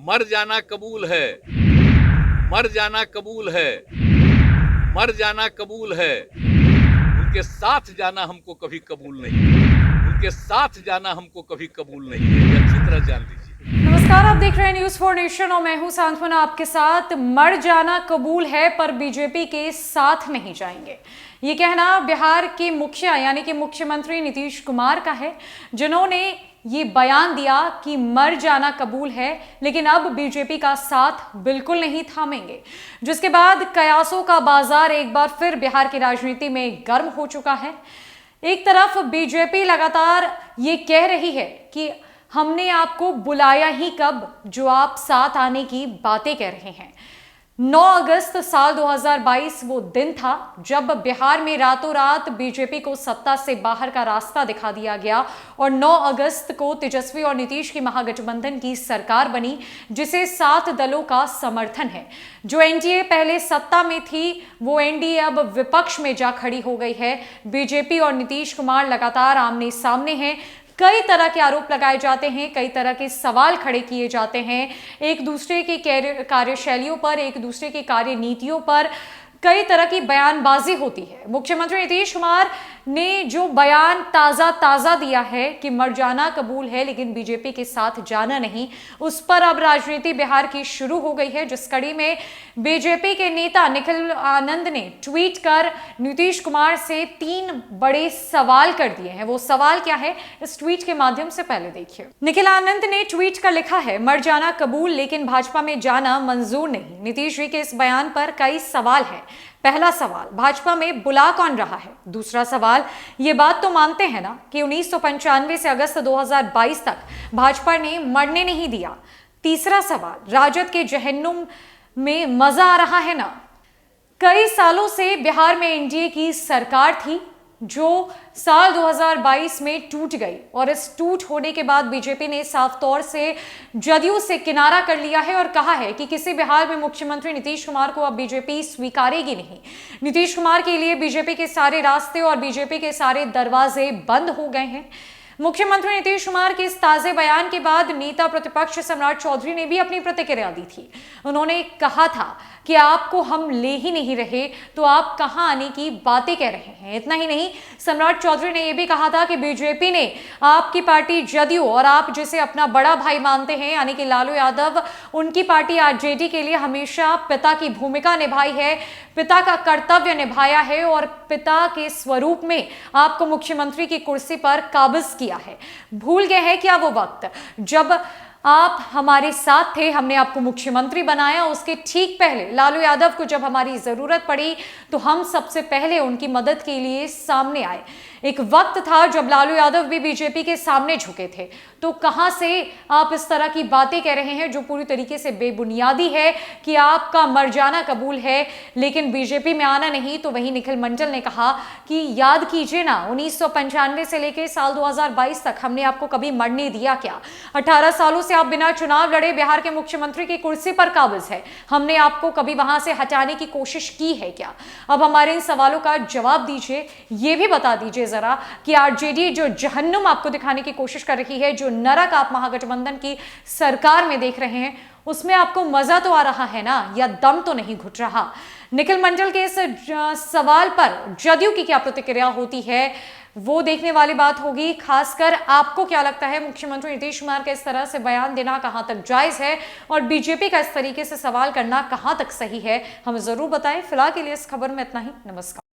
मर जाना कबूल है, मर जाना कबूल है, मर जाना कबूल है। उनके साथ जाना हमको कभी कबूल नहीं, उनके साथ जाना हमको कभी कबूल नहीं है। ये अच्छी तरह जान लीजिए। नमस्कार, आप देख रहे हैं न्यूज फॉर नेशन और मैं हूं सांत्वना आपके साथ। मर जाना कबूल है पर बीजेपी के साथ नहीं जाएंगे, ये कहना बिहार के मुखिया यानी कि मुख्यमंत्री नीतीश कुमार का है, जिन्होंने ये बयान दिया कि मर जाना कबूल है लेकिन अब बीजेपी का साथ बिल्कुल नहीं थामेंगे। जिसके बाद कयासों का बाजार एक बार फिर बिहार की राजनीति में गर्म हो चुका है। एक तरफ बीजेपी लगातार ये कह रही है कि हमने आपको बुलाया ही कब, जो आप साथ आने की बातें कर रहे हैं। 9 अगस्त साल 2022 वो दिन था जब बिहार में रातों रात बीजेपी को सत्ता से बाहर का रास्ता दिखा दिया गया और 9 अगस्त को तेजस्वी और नीतीश की महागठबंधन की सरकार बनी, जिसे 7 दलों का समर्थन है। जो एनडीए पहले सत्ता में थी वो एनडीए अब विपक्ष में जा खड़ी हो गई है। बीजेपी और नीतीश कुमार लगातार आमने सामने हैं। कई तरह के आरोप लगाए जाते हैं, कई तरह के सवाल खड़े किए जाते हैं एक दूसरे की कार्यशैलियों पर, एक दूसरे की कार्यनीतियों पर। कई तरह की बयानबाजी होती है। मुख्यमंत्री नीतीश कुमार ने जो बयान ताजा दिया है कि मर जाना कबूल है लेकिन बीजेपी के साथ जाना नहीं, उस पर अब राजनीति बिहार की शुरू हो गई है। जिस कड़ी में बीजेपी के नेता निखिल आनंद ने ट्वीट कर नीतीश कुमार से 3 बड़े सवाल कर दिए हैं। वो सवाल क्या है, इस ट्वीट के माध्यम से पहले देखिए। निखिल आनंद ने ट्वीट कर लिखा है, मर जाना कबूल लेकिन भाजपा में जाना मंजूर नहीं। नीतीश जी के इस बयान पर कई सवाल हैं। पहला सवाल, भाजपा में बुला कौन रहा है? दूसरा सवाल, ये बात तो मानते हैं ना कि 1995 से अगस्त 2022 तक भाजपा ने मरने नहीं दिया। तीसरा सवाल, राजद के जहन्नुम में मजा आ रहा है ना? कई सालों से बिहार में एनडीए की सरकार थी जो साल 2022 में टूट गई और इस टूट होने के बाद बीजेपी ने साफ तौर से जदयू से किनारा कर लिया है और कहा है कि किसी भी हाल में मुख्यमंत्री नीतीश कुमार को अब बीजेपी स्वीकारेगी नहीं। नीतीश कुमार के लिए बीजेपी के सारे रास्ते और बीजेपी के सारे दरवाजे बंद हो गए हैं। मुख्यमंत्री नीतीश कुमार के इस ताजे बयान के बाद नेता प्रतिपक्ष सम्राट चौधरी ने भी अपनी प्रतिक्रिया दी थी। उन्होंने कहा था कि आपको हम ले ही नहीं रहे तो आप कहां आने की बातें कह रहे हैं। इतना ही नहीं, सम्राट चौधरी ने यह भी कहा था कि बीजेपी ने आपकी पार्टी जदयू और आप जिसे अपना बड़ा भाई मानते हैं यानी कि लालू यादव, उनकी पार्टी आरजेडी के लिए हमेशा पिता की भूमिका निभाई है, पिता का कर्तव्य निभाया है और पिता के स्वरूप में आपको मुख्यमंत्री की कुर्सी पर काबिज किया है। भूल गए हैं क्या वो वक्त जब आप हमारे साथ थे, हमने आपको मुख्यमंत्री बनाया। उसके ठीक पहले लालू यादव को जब हमारी जरूरत पड़ी तो हम सबसे पहले उनकी मदद के लिए सामने आए। एक वक्त था जब लालू यादव भी बीजेपी के सामने झुके थे। तो कहां से आप इस तरह की बातें कह रहे हैं जो पूरी तरीके से बेबुनियादी है कि आपका मर जाना कबूल है लेकिन बीजेपी में आना नहीं। तो वहीं निखिल मंडल ने कहा कि याद कीजिए ना, 1995 से लेकर साल 2022 तक हमने आपको कभी मरने दिया क्या? 18 सालों से आप बिना चुनाव लड़े बिहार के मुख्यमंत्री की कुर्सी पर काबिज है। हमने आपको कभी वहां से हटाने की कोशिश की है क्या? अब हमारे इन सवालों का जवाब दीजिए। ये भी बता दीजिए जरा कि आरजेडी जो जहन्नुम आपको दिखाने की कोशिश कर रही है, जो नरक आप महागठबंधन की सरकार में देख रहे हैं, उसमें आपको मजा तो आ रहा है ना, या दम तो नहीं घुट रहा? निखिल मंडल के इस सवाल पर जदयू की क्या प्रतिक्रिया होती है वो देखने वाली बात होगी। खासकर आपको क्या लगता है, मुख्यमंत्री नीतीश कुमार का इस तरह से बयान देना कहां तक जायज है और बीजेपी का इस तरीके से सवाल करना कहां तक सही है? हमें जरूर बताएं। फिलहाल के लिए इस खबर में इतना ही। नमस्कार।